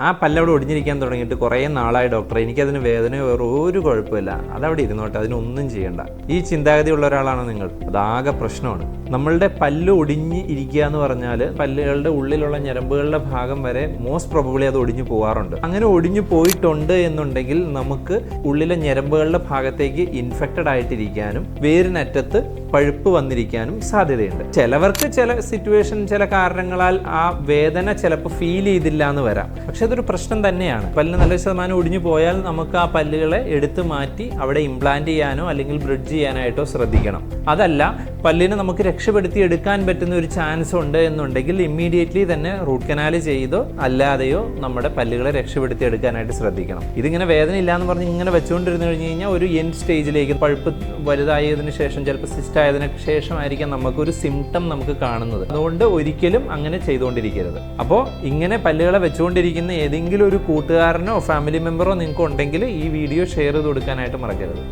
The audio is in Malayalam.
ആ പല്ലവിടെ ഒടിഞ്ഞിരിക്കാൻ തുടങ്ങിയിട്ട് കുറേ നാളായി ഡോക്ടറെ, എനിക്കതിന് വേദനയോ വേറെ ഒരു കുഴപ്പമില്ല, അതവിടെ ഇരുന്നോട്ടെ, അതിനൊന്നും ചെയ്യണ്ട. ഈ ചിന്താഗതിയുള്ള ഒരാളാണോ നിങ്ങൾ? അതാകെ പ്രശ്നമാണ്. നമ്മളുടെ പല്ല് ഒടിഞ്ഞ് ഇരിക്കുക എന്ന് പറഞ്ഞാൽ പല്ലുകളുടെ ഉള്ളിലുള്ള ഞരമ്പുകളുടെ ഭാഗം വരെ മോസ്റ്റ് പ്രോബബ്ലി അത് ഒടിഞ്ഞു പോകാറുണ്ട്. അങ്ങനെ ഒടിഞ്ഞു പോയിട്ടുണ്ട് എന്നുണ്ടെങ്കിൽ നമുക്ക് ഉള്ളിലെ ഞരമ്പുകളുടെ ഭാഗത്തേക്ക് ഇൻഫെക്റ്റഡ് ആയിട്ടിരിക്കാനും വേരിനറ്റത്ത് പഴുപ്പ് വന്നിരിക്കാനും സാധ്യതയുണ്ട്. ചിലവർക്ക് ചില സിറ്റുവേഷൻ, ചില കാരണങ്ങളാൽ ആ വേദന ചിലപ്പോൾ ഫീൽ ചെയ്തില്ല എന്ന് വരാം. പക്ഷെ അതൊരു പ്രശ്നം തന്നെയാണ്. പല്ലിന് നല്ല ശതമാനം ഒടിഞ്ഞു പോയാൽ നമുക്ക് ആ പല്ലുകളെ എടുത്തു മാറ്റി അവിടെ ഇംപ്ലാന്റ് ചെയ്യാനോ അല്ലെങ്കിൽ ബ്രിഡ്ജ് ചെയ്യാനായിട്ടോ ശ്രദ്ധിക്കണം. അതല്ല, പല്ലിനെ നമുക്ക് രക്ഷപ്പെടുത്തി എടുക്കാൻ പറ്റുന്ന ഒരു ചാൻസ് ഉണ്ട് എന്നുണ്ടെങ്കിൽ ഇമ്മീഡിയറ്റ്ലി തന്നെ റൂട്ട് കനാൽ ചെയ്തോ അല്ലാതെയോ നമ്മുടെ പല്ലുകളെ രക്ഷപ്പെടുത്തി എടുക്കാനായിട്ട് ശ്രദ്ധിക്കണം. ഇതിങ്ങനെ വേദന ഇല്ലാന്ന് പറഞ്ഞ് ഇങ്ങനെ വെച്ചുകൊണ്ടിരുന്നു കഴിഞ്ഞ് കഴിഞ്ഞാൽ ഒരു എൻഡ് സ്റ്റേജിലേക്ക്, പഴുപ്പ് വലുതായതിനു ശേഷം, ചിലപ്പോൾ സിസ്റ്റ് ആയതിനു ശേഷമായിരിക്കാം നമുക്കൊരു സിംറ്റം നമുക്ക് കാണുന്നത്. അതുകൊണ്ട് ഒരിക്കലും അങ്ങനെ ചെയ്തുകൊണ്ടിരിക്കരുത്. അപ്പോൾ ഇങ്ങനെ പല്ലുകളെ വെച്ചുകൊണ്ടിരിക്കുന്ന ഏതെങ്കിലും ഒരു കൂട്ടുകാരനോ ഫാമിലി മെമ്പറോ നിങ്ങൾക്ക് ഉണ്ടെങ്കിൽ ഈ വീഡിയോ ഷെയർ ചെയ്ത് കൊടുക്കാനായിട്ട് മറക്കരുത്.